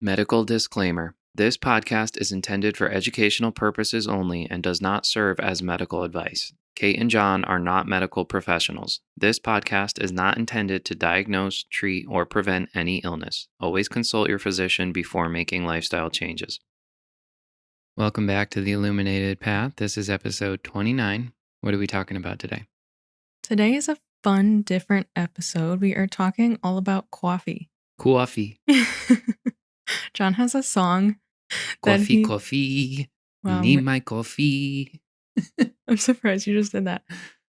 Medical disclaimer. This podcast is intended for educational purposes only and does not serve as medical advice. Kate and John are not medical professionals. This podcast is not intended to diagnose, treat, or prevent any illness. Always consult your physician before making lifestyle changes. Welcome back to the Illuminated Path. This is episode 29. What are we talking about today? Today is a fun, different episode. We are talking all about coffee. Coffee. John has a song that Coffee. Wow, Need my coffee. I'm surprised you just did that.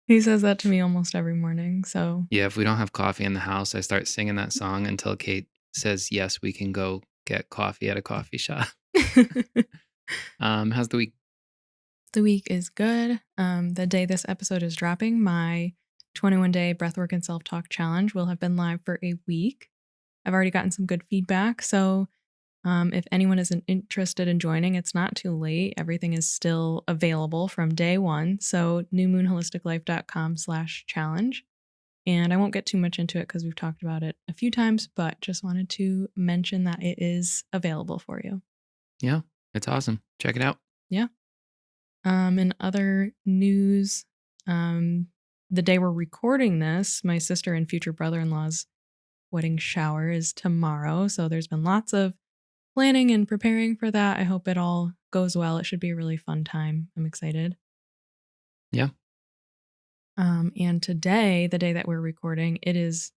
He says that to me almost every morning. So Yeah, if we don't have coffee in the house, I start singing that song until Kate says, yes, we can go get coffee at a coffee shop. How's the week? The week is good. The day this episode is dropping, my 21-day breathwork and self-talk challenge will have been live for a week. I've already gotten some good feedback. So if anyone isn't interested in joining, it's not too late. Everything is still available from day one. So newmoonholisticlife.com/challenge. And I won't get too much into it because we've talked about it a few times, but just wanted to mention that it is available for you. Yeah, it's awesome. Check it out. Yeah. In other news, the day we're recording this, my sister and future brother-in-law's wedding shower is tomorrow. So there's been lots of planning and preparing for that. I hope it all goes well. It should be a really fun time. I'm excited. Yeah. And today, the day that we're recording, it is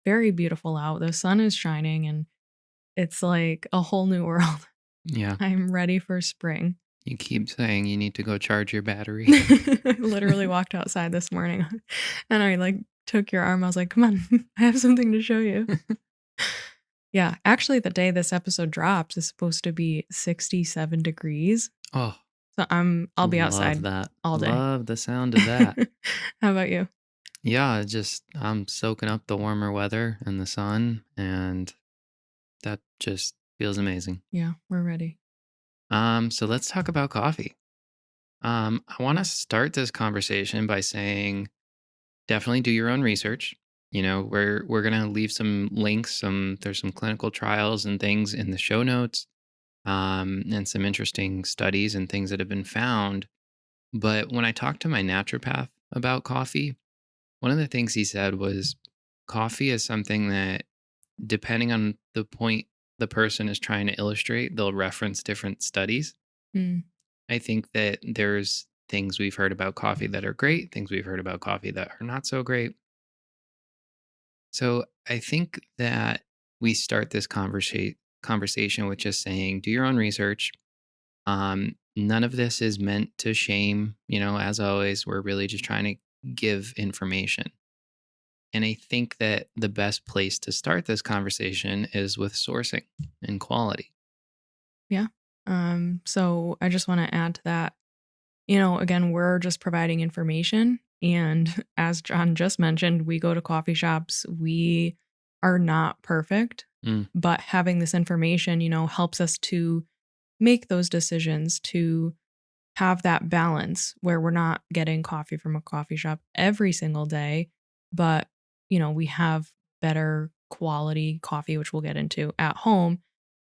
very beautiful out. The sun is shining and it's like a whole new world. Yeah. I'm ready for spring. You keep saying you need to go charge your battery. I literally walked outside this morning and I took your arm. I was like, come on, I have something to show you. Yeah, actually the day this episode drops is supposed to be 67 degrees. Oh. So I'll be outside all day. Love the sound of that. How about you? Yeah, I'm soaking up the warmer weather and the sun, and that just feels amazing. Yeah, we're ready. So let's talk about coffee. I want to start this conversation by saying definitely do your own research. You know, we're gonna leave some links, there's some clinical trials and things in the show notes, and some interesting studies and things that have been found. But when I talked to my naturopath about coffee, one of the things he said was coffee is something that, depending on the point the person is trying to illustrate, they'll reference different studies. I think that there's things we've heard about coffee that are great, things we've heard about coffee that are not so great. So I think that we start this conversation with just saying, do your own research. None of this is meant to shame. You know, as always, we're really just trying to give information. And I think that the best place to start this conversation is with sourcing and quality. Yeah. So I just want to add to that, you know, again, we're just providing information. And as John just mentioned, we go to coffee shops. We are not perfect, but having this information, you know, helps us to make those decisions, to have that balance where we're not getting coffee from a coffee shop every single day, but, you know, we have better quality coffee, which we'll get into at home,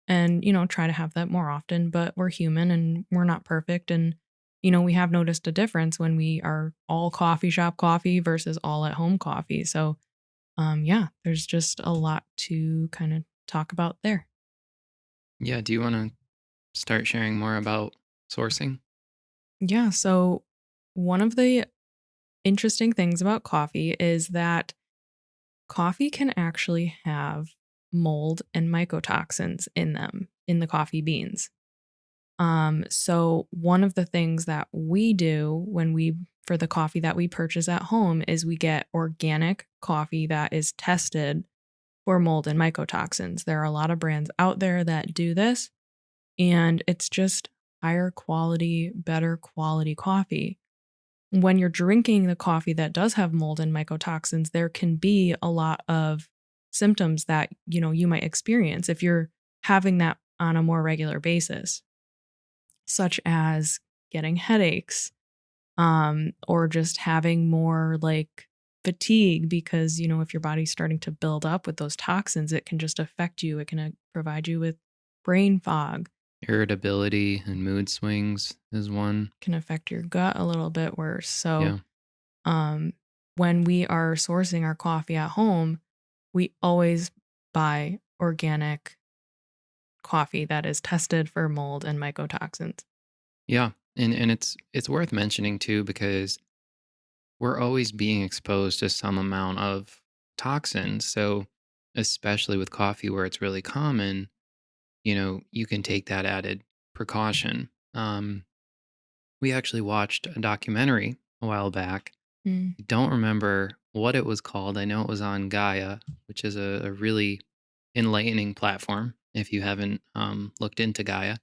and, you know, try to have that more often. But we're human and we're not perfect. And, you know, we have noticed a difference when we are all coffee shop coffee versus all at home coffee. So, yeah, there's just a lot to kind of talk about there. Yeah. Do you want to start sharing more about sourcing? Yeah. So, one of the interesting things about coffee is that coffee can actually have mold and mycotoxins in them, in the coffee beans. So one of the things that we do for the coffee that we purchase at home is we get organic coffee that is tested for mold and mycotoxins. There are a lot of brands out there that do this, and it's just higher quality, better quality coffee. When you're drinking the coffee that does have mold and mycotoxins, there can be a lot of symptoms that, you know, you might experience if you're having that on a more regular basis, such as getting headaches, or just having more fatigue because, you know, if your body's starting to build up with those toxins, it can just affect you. It can provide you with brain fog, Irritability and mood swings is one. can affect your gut a little bit worse. So, Yeah. um, when we are sourcing our coffee at home, we always buy organic coffee that is tested for mold and mycotoxins. Yeah. And it's worth mentioning too because we're always being exposed to some amount of toxins. So especially with coffee where it's really common, you can take that added precaution. We actually watched a documentary a while back. Mm. I don't remember what it was called. I know it was on Gaia, which is a really enlightening platform if you haven't looked into Gaia.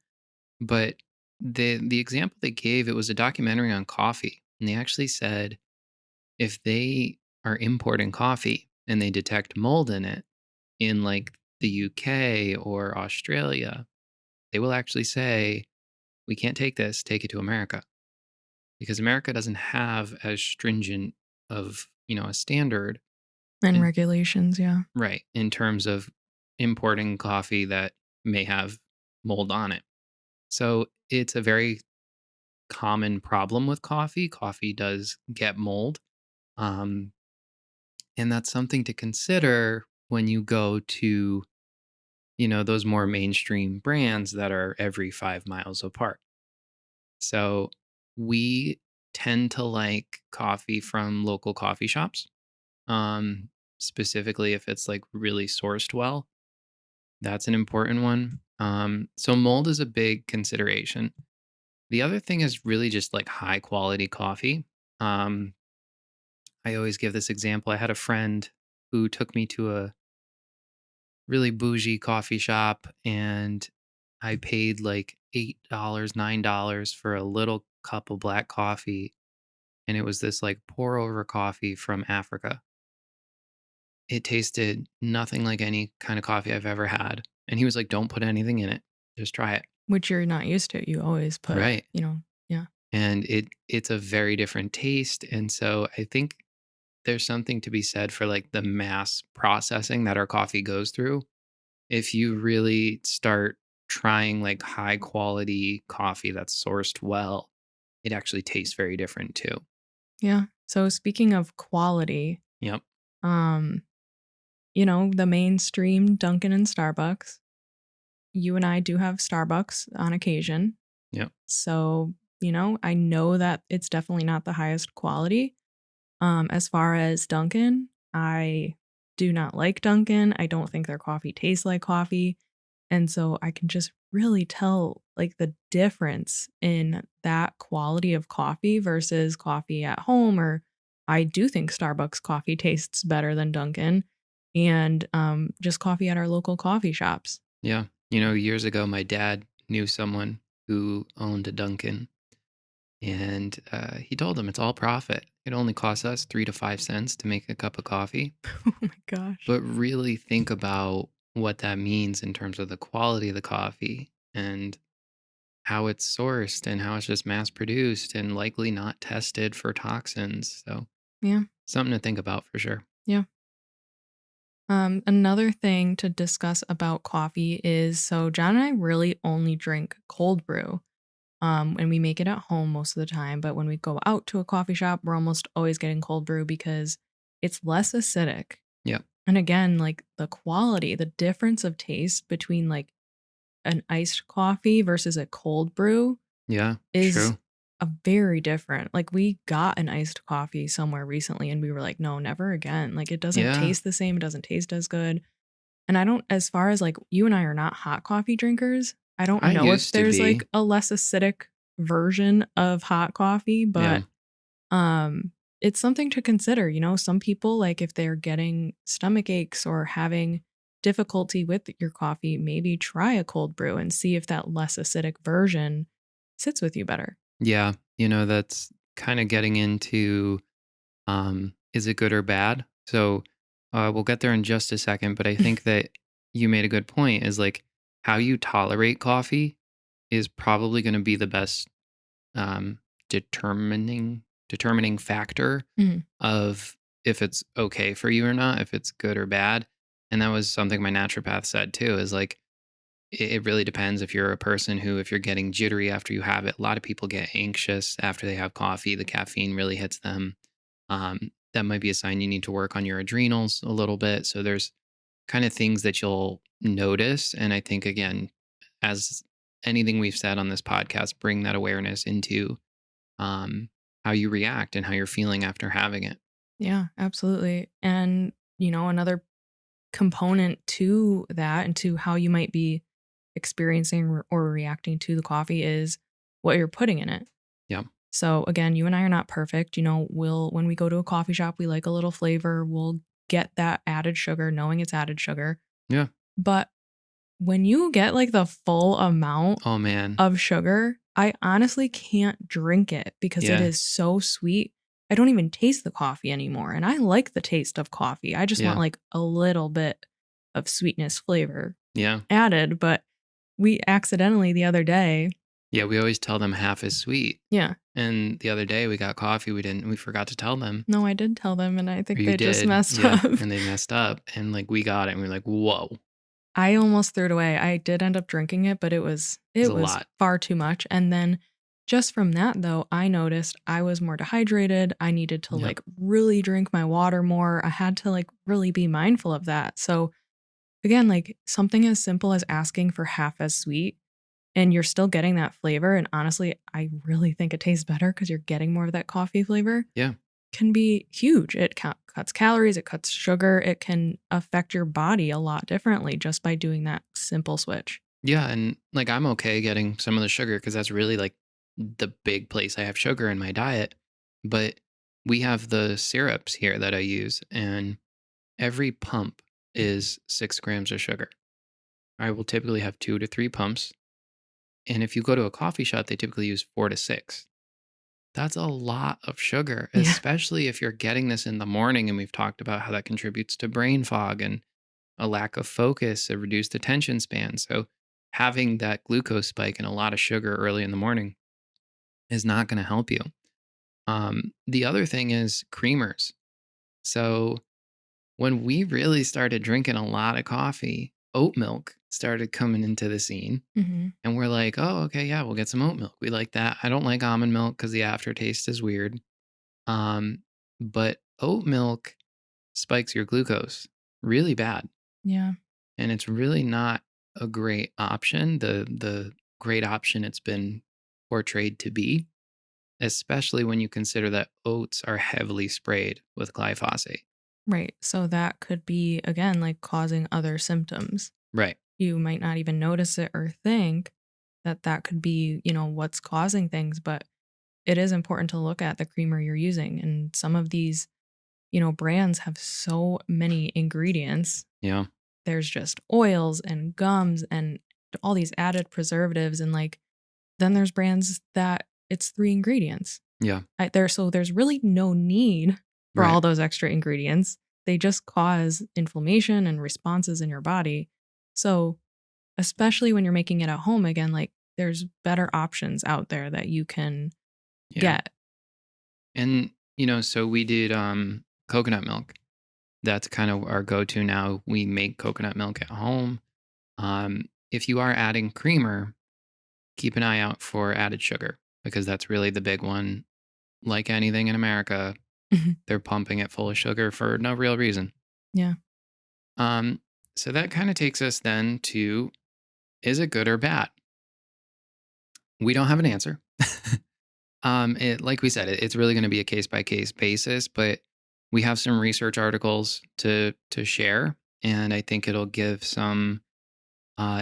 But the example they gave, it was a documentary on coffee. And they actually said if they are importing coffee and they detect mold in it in like the UK or Australia, they will actually say, we can't take this, take it to America. Because America doesn't have as stringent of, a standard And in regulations, yeah. right, in terms of importing coffee that may have mold on it. So, it's a very common problem with coffee. Coffee does get mold, um, and that's something to consider when you go to, those more mainstream brands that are every 5 miles apart. So, we tend to like coffee from local coffee shops. um, Specifically if it's like really sourced well. That's an important one. So mold is a big consideration. The other thing is really just like high quality coffee. Um, I always give this example. I had a friend who took me to a really bougie coffee shop and I paid like $8, $9 for a little cup of black coffee. And it was this like pour over coffee from Africa. It tasted nothing like any kind of coffee I've ever had, and he was like, "Don't put anything in it. Just try it." Which you're not used to. You always put, Right. yeah. And it's a very different taste, and so I think there's something to be said for, like, the mass processing that our coffee goes through. If you really start trying, like, high quality coffee that's sourced well, it actually tastes very different too. Yeah. So speaking of quality, Yep, um, the mainstream Dunkin' and Starbucks, you and I do have Starbucks on occasion. yep, So, I know that it's definitely not the highest quality. As far as Dunkin', I do not like Dunkin'. I don't think their coffee tastes like coffee. And so I can just really tell like the difference in that quality of coffee versus coffee at home. Or I do think Starbucks coffee tastes better than Dunkin', and just coffee at our local coffee shops. yeah. Years ago, my dad knew someone who owned a Dunkin'. And he told them it's all profit. It only costs us 3 to 5 cents to make a cup of coffee. Oh my gosh. But really think about what that means in terms of the quality of the coffee and how it's sourced and how it's just mass produced and likely not tested for toxins. So, Yeah. something to think about for sure. Yeah. Another thing to discuss about coffee is so John and I really only drink cold brew. And we make it at home most of the time. But when we go out to a coffee shop, we're almost always getting cold brew because it's less acidic. Yeah. And again, like the quality, the difference of taste between like an iced coffee versus a cold brew Yeah. is True. a very different. Like we got an iced coffee somewhere recently and we were like, no, never again. Like it doesn't Yeah. taste the same, it doesn't taste as good. And I don't, as far as like you and I are not hot coffee drinkers, I don't I know if used to there's be. like a less acidic version of hot coffee, Yeah. but um it's something to consider. Some people like if they're getting stomach aches or having difficulty with your coffee, maybe try a cold brew and see if that less acidic version sits with you better. Yeah. That's kind of getting into is it good or bad? So we'll get there in just a second, but I think that you made a good point is like how you tolerate coffee is probably going to be the best um, determining factor Mhm. of if it's okay for you or not, if it's good or bad. And that was something my naturopath said too, is like it really depends if you're a person who, if you're getting jittery after you have it, a lot of people get anxious after they have coffee. The caffeine really hits them. That might be a sign you need to work on your adrenals a little bit. So there's kind of things that you'll notice. And I think, again, as anything we've said on this podcast, bring that awareness into um, how you react and how you're feeling after having it. Yeah, absolutely. And, another component to that and to how you might be experiencing or reacting to the coffee is what you're putting in it. Yeah. So again, you and I are not perfect. We'll when we go to a coffee shop, we like a little flavor. We'll get that added sugar, knowing it's added sugar. Yeah. But when you get like the full amount Oh, man. of sugar, I honestly can't drink it because it Yeah. is so sweet. I don't even taste the coffee anymore. And I like the taste of coffee. I just want Yeah. like a little bit of sweetness flavor Yeah. added. But we accidentally the other day, Yeah. We always tell them half is sweet. yeah, And the other day we got coffee. We forgot to tell them. no, I did tell them and I Or think you they just did. messed Yeah. up. And they messed up. And like we got it. And we are like, whoa, I almost threw it away. I did end up drinking it, but it was it's it a was lot. far too much. And then just from that though, I noticed I was more dehydrated. I needed to Yep. like really drink my water more. I had to like really be mindful of that. So again, like something as simple as asking for half as sweet and you're still getting that flavor. And honestly, I really think it tastes better because you're getting more of that coffee flavor Yeah. can be huge. It cuts calories, it cuts sugar, it can affect your body a lot differently just by doing that simple switch. Yeah. And like I'm okay getting some of the sugar because that's really like the big place I have sugar in my diet. But we have the syrups here that I use, and every pump is 6 grams of sugar. I will typically have 2 to 3 pumps. And if you go to a coffee shop, they typically use 4 to 6. That's a lot of sugar, Yeah. especially if you're getting this in the morning. And we've talked about how that contributes to brain fog and a lack of focus, a reduced attention span. So, having that glucose spike and a lot of sugar early in the morning is not going to help you. The other thing is creamers. So, when we really started drinking a lot of coffee, oat milk started coming into the scene. Mhm. And we're like, oh, okay, yeah, we'll get some oat milk. We like that. I don't like almond milk because the aftertaste is weird. Um, but oat milk spikes your glucose really bad. Yeah. And it's really not a great option. The great option it's been portrayed to be, especially when you consider that oats are heavily sprayed with glyphosate. Right. So that could be again like causing other symptoms. Right. You might not even notice it or think that that could be, what's causing things, but it is important to look at the creamer you're using and some of these, brands have so many ingredients. Yeah. There's just oils and gums and all these added preservatives and like then there's brands that it's 3 ingredients. Yeah. There's really no need for Right. all those extra ingredients. They just cause inflammation and responses in your body. So, especially when you're making it at home again, like there's better options out there that you can Yeah. get. And so we did coconut milk. That's kind of our go-to now. We make coconut milk at home. If you are adding creamer, keep an eye out for added sugar because that's really the big one. Like anything in America, they're pumping it full of sugar for no real reason. Yeah. Um, so that kind of takes us then to, is it good or bad? We don't have an answer. Like we said, it's really going to be a case by case basis, but we have some research articles to share, and I think it'll give some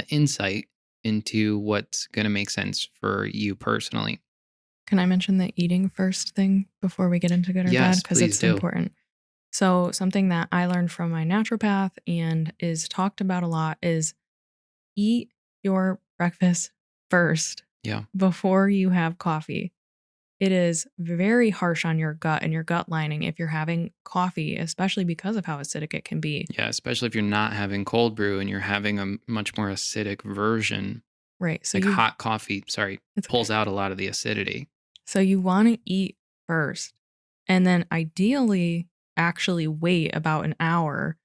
insight into what's going to make sense for you personally. Can I mention the eating first thing before we get into good or bad? Yes, Because please it's do. important. So, something that I learned from my naturopath and is talked about a lot is eat your breakfast first Yeah, before you have coffee. It is very harsh on your gut and your gut lining if you're having coffee, especially because of how acidic it can be. yeah. Especially if you're not having cold brew and you're having a much more acidic version, Right. So like you hot coffee. Sorry, it's okay. pulls out a lot of the acidity. So you want to eat first and then ideally actually wait about an hour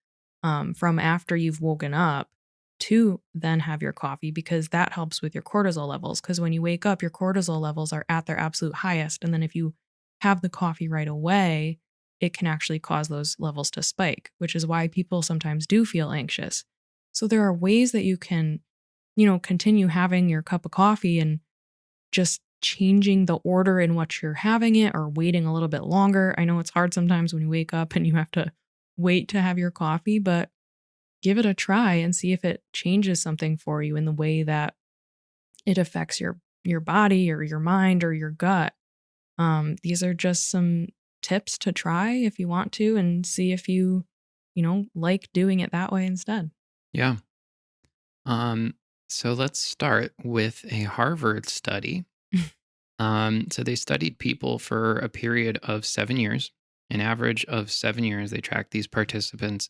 from after you've woken up to then have your coffee because that helps with your cortisol levels. Because when you wake up, your cortisol levels are at their absolute highest. And then if you have the coffee right away, it can actually cause those levels to spike, which is why people sometimes do feel anxious. So there are ways that you can, continue having your cup of coffee and just changing the order in which you're having it or waiting a little bit longer. I know it's hard sometimes when you wake up and you have to wait to have your coffee, but give it a try and see if it changes something for you in the way that it affects your body or your mind or your gut. These are just some tips to try if you want to and see if you like doing it that way instead. Yeah. Um, so let's start with a Harvard study. So they studied people for a period of 7 years, an average of 7 years. They tracked these participants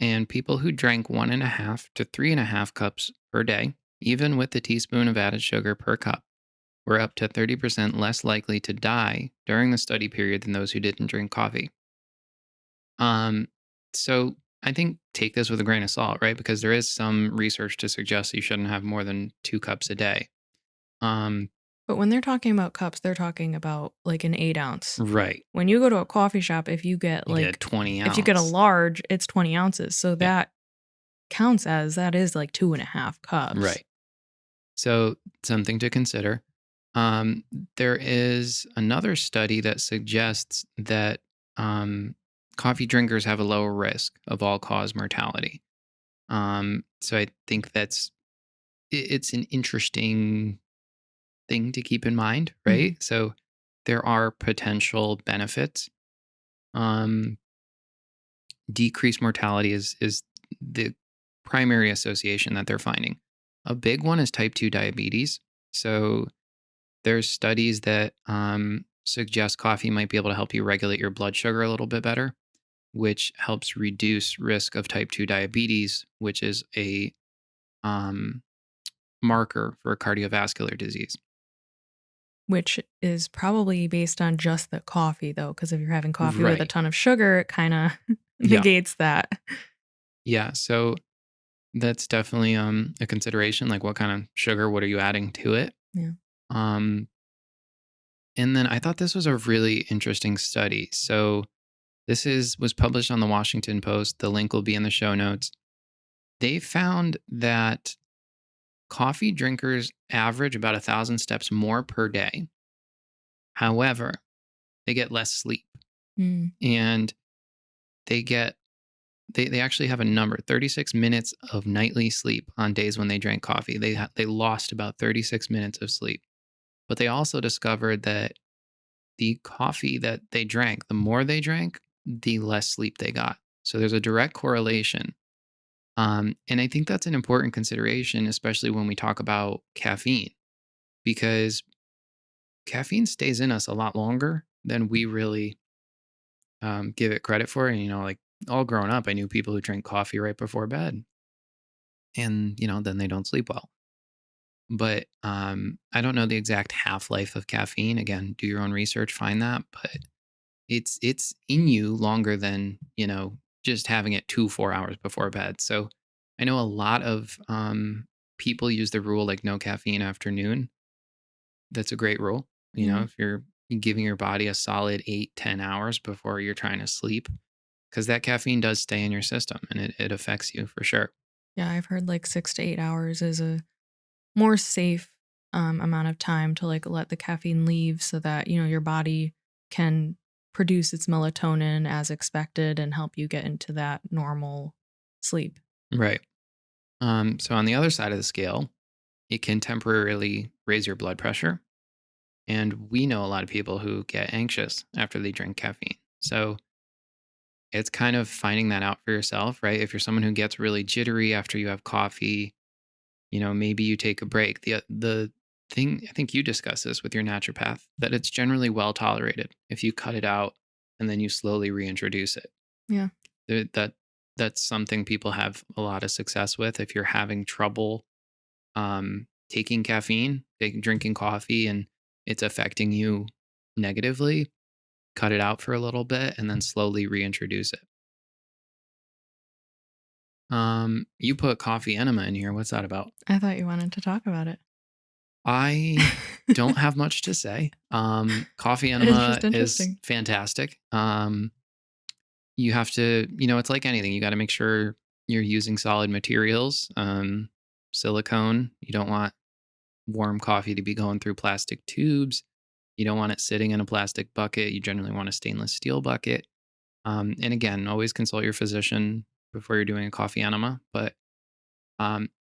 and people who drank 1.5 to 3.5 cups per day, even with a teaspoon of added sugar per cup, were up to 30% less likely to die during the study period than those who didn't drink coffee. Um, so I think take this with a grain of salt, right? Because there is some research to suggest you shouldn't have more than 2 cups a day. Um, But when they're talking about cups, they're talking about like an 8 ounce. right. When you go to a coffee shop, You get a 20 if you get a ounce. large, it's 20 ounces. So Yeah. that counts as that is like 2.5 cups. Right. So something to consider. Um, there is another study that suggests that um, coffee drinkers have a lower risk of all cause mortality. So I think it's an interesting thing to keep in mind, Mhm. right? So there are potential benefits. Um, Decreased mortality is the primary association that they're finding. A big one is type 2 diabetes. So there's studies that suggest coffee might be able to help you regulate your blood sugar a little bit better, which helps reduce risk of type 2 diabetes, which is a um, marker for cardiovascular disease. Which is probably based on just the coffee though, because if you're having coffee with a Right. ton of sugar, it kinda Yeah. negates that. Yeah. So that's definitely a consideration. Like, what kind of sugar? What are you adding to it? Yeah. Um, and then I thought this was a really interesting study. So this is was published on the Washington Post. The link will be in the show notes. They found that coffee drinkers average about 1,000 steps more per day. However, they get less sleep, Mm. and they get they actually have a number: 36 minutes of nightly sleep on days when they drank coffee. They lost about 36 minutes of sleep. But they also discovered that the coffee that they drank, the more they drank, the less sleep they got. So there's a direct correlation. And I think that's an important consideration, especially when we talk about caffeine, because caffeine stays in us a lot longer than we really give it credit for. And, like all growing up, I knew people who drink coffee right before bed and, then they don't sleep well. But I don't know the exact half life of caffeine. Again, do your own research, find that. But it's in you longer than just having it 2 4 hours before bed. So I know a lot of people use the rule like no caffeine after noon. That's a great rule. Yeah. If you're giving your body a solid 8 10 hours before you're trying to sleep, because that caffeine does stay in your system and it affects you for sure. Yeah, I've heard like 6 to 8 hours is a more safe, amount of time to, like, let the caffeine leave so that, your body can produce its melatonin as expected and help you get into that normal sleep. Right. So on the other side of the scale, it can temporarily raise your blood pressure. And we know a lot of people who get anxious after they drink caffeine. So it's kind of finding that out for yourself, right? If you're someone who gets really jittery after you have coffee, maybe you take a break. The thing I think you discussed this with your naturopath that it's generally well tolerated if you cut it out and then you slowly reintroduce it. Yeah. That's something people have a lot of success with. If you're having trouble taking caffeine, drinking coffee, and it's affecting you negatively, cut it out for a little bit and then slowly reintroduce it. You put coffee enema in here. What's that about? I thought you wanted to talk about it. I don't have much to say. Coffee It's enema just is interesting. fantastic. You have to, it's like anything. You got to make sure you're using solid materials. Silicone. You don't want warm coffee to be going through plastic tubes. You don't want it sitting in a plastic bucket. You generally want a stainless steel bucket. And again, always consult your physician before you're doing a coffee enema, but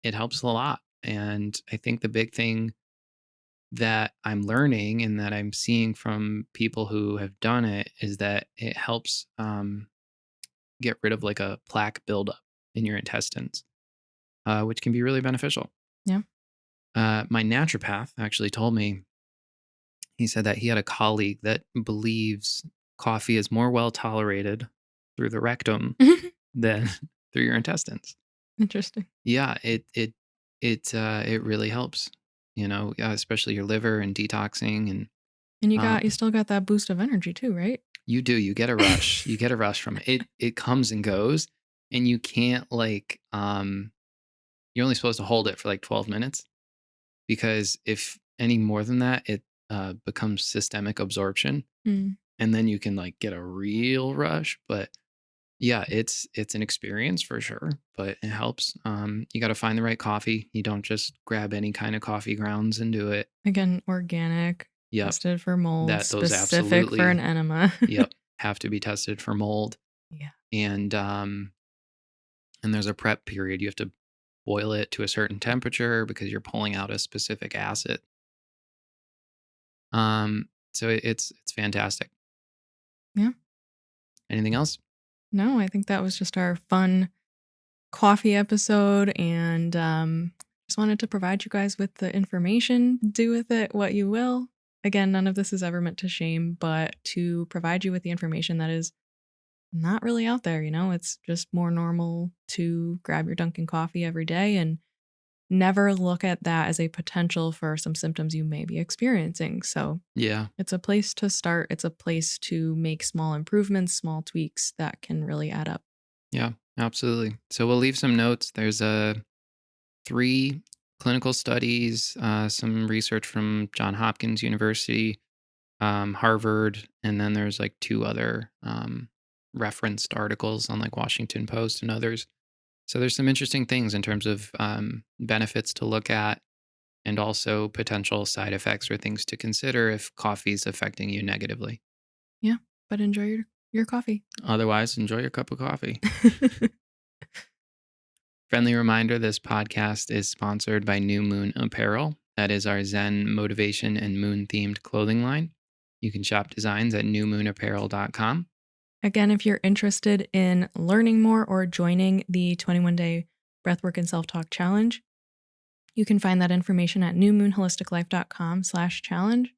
it helps a lot. And I think the big thing that I'm learning and that I'm seeing from people who have done it is that it helps get rid of like a plaque buildup in your intestines, which can be really beneficial. Yeah. My naturopath actually told me, he said that he had a colleague that believes coffee is more well tolerated through the rectum than through your intestines. Interesting. Yeah, it really helps, especially your liver and detoxing and And you um still got that boost of energy too, right? you do, you get a rush. You get a rush from it. It comes and goes and you can't you're only supposed to hold it for like 12 minutes because if any more than that, it becomes systemic absorption Mm. and then you can like get a real rush, but yeah, it's an experience for sure, but it helps. You got to find the right coffee. You don't just grab any kind of coffee grounds and do it. Again, organic, Yep, tested for mold, that those specific for an absolutely, enema. yep, have to be tested for mold. Yeah. And there's a prep period. You have to boil it to a certain temperature because you're pulling out a specific acid. So it's fantastic. Yeah. Anything else? No, I think that was just our fun coffee episode and just wanted to provide you guys with the information. Do with it what you will. Again, none of this is ever meant to shame, but to provide you with the information that is not really out there, it's just more normal to grab your Dunkin' coffee every day and never look at that as a potential for some symptoms you may be experiencing. So, Yeah, it's a place to start. It's a place to make small improvements, small tweaks that can really add up. yeah, absolutely. So we'll leave some notes. There's a three clinical studies, some research from John Hopkins University, Harvard, and then there's like two other referenced articles on like Washington Post and others. So there's some interesting things in terms of benefits to look at and also potential side effects or things to consider if coffee is affecting you negatively. Yeah, but enjoy your coffee. Otherwise, enjoy your cup of coffee. Friendly reminder, this podcast is sponsored by New Moon Apparel. That is our Zen motivation and moon themed clothing line. You can shop designs at newmoonapparel.com. Again, if you're interested in learning more or joining the 21-day breathwork and self-talk challenge, you can find that information at newmoonholisticlife.com/challenge,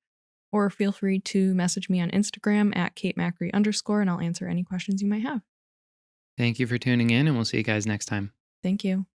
or feel free to message me on Instagram at KateMacri_, and I'll answer any questions you might have. Thank you for tuning in, and we'll see you guys next time. Thank you.